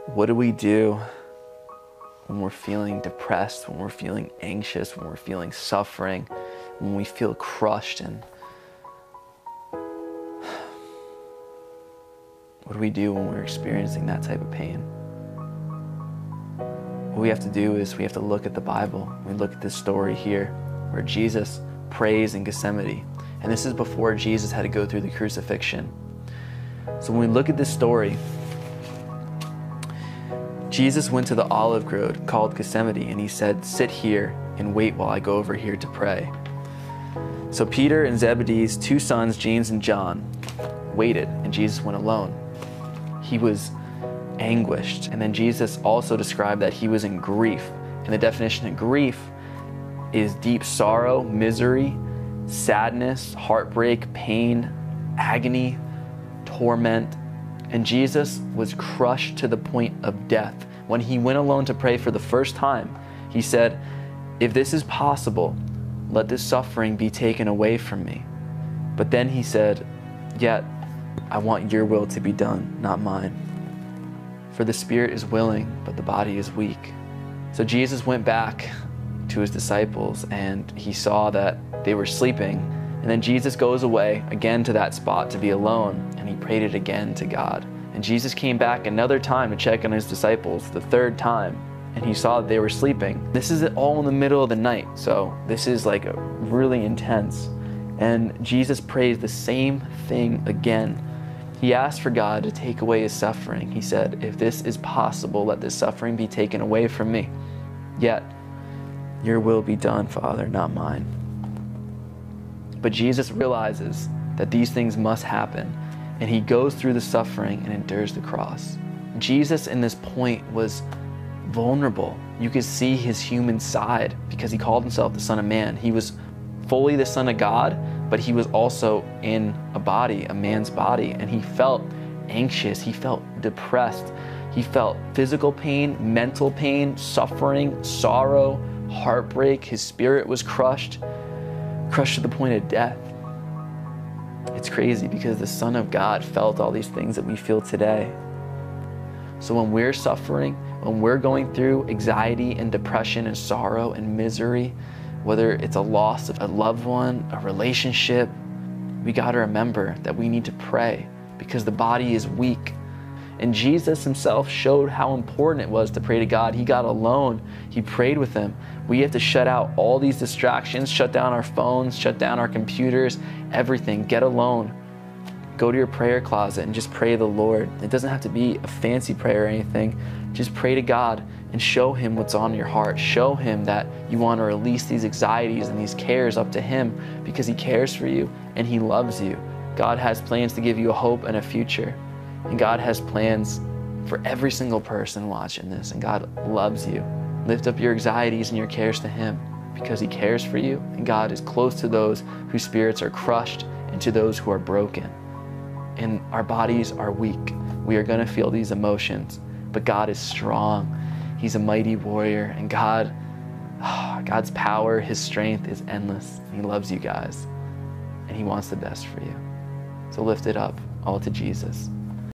What do we do when we're feeling depressed, when we're feeling anxious, when we're feeling suffering, when we feel crushed? And what do we do when we're experiencing that type of pain? What we have to do is we have to look at the Bible. We look at this story here where Jesus prays in Gethsemane. And this is before Jesus had to go through the crucifixion. So when we look at this story, Jesus went to the olive grove called Gethsemane, and he said, "Sit here and wait while I go over here to pray." So Peter and Zebedee's two sons, James and John, waited, and Jesus went alone. He was anguished. And then Jesus also described that he was in grief. And the definition of grief is deep sorrow, misery, sadness, heartbreak, pain, agony, torment. And Jesus was crushed to the point of death. When he went alone to pray for the first time, he said, "If this is possible, let this suffering be taken away from me." But then he said, "Yet I want your will to be done, not mine. For the spirit is willing, but the body is weak." So Jesus went back to his disciples and he saw that they were sleeping. And then Jesus goes away again to that spot to be alone, and he prayed it again to God. And Jesus came back another time to check on his disciples, the third time, and he saw that they were sleeping. This is all in the middle of the night, so this is like really intense. And Jesus prays the same thing again. He asked for God to take away his suffering. He said, "If this is possible, let this suffering be taken away from me. Yet your will be done, Father, not mine." But Jesus realizes that these things must happen, and he goes through the suffering and endures the cross. Jesus in this point was vulnerable. You could see his human side because he called himself the Son of Man. He was fully the Son of God, but he was also in a body, a man's body, and he felt anxious, he felt depressed, he felt physical pain, mental pain, suffering, sorrow, heartbreak. His spirit was crushed to the point of death. It's crazy because the Son of God felt all these things that we feel today. So when we're suffering, when we're going through anxiety and depression and sorrow and misery, whether it's a loss of a loved one, a relationship, we got to remember that we need to pray because the body is weak. And Jesus himself showed how important it was to pray to God. He got alone. He prayed with him. We have to shut out all these distractions, shut down our phones, shut down our computers, everything. Get alone. Go to your prayer closet and just pray to the Lord. It doesn't have to be a fancy prayer or anything. Just pray to God and show him what's on your heart. Show him that you want to release these anxieties and these cares up to him because he cares for you and he loves you. God has plans to give you a hope and a future. And God has plans for every single person watching this, and God loves you. Lift up your anxieties and your cares to him because he cares for you, and God is close to those whose spirits are crushed and to those who are broken. And our bodies are weak. We are going to feel these emotions, but God is strong. He's a mighty warrior, and God's power, his strength is endless. He loves you guys, and he wants the best for you. So lift it up all to Jesus.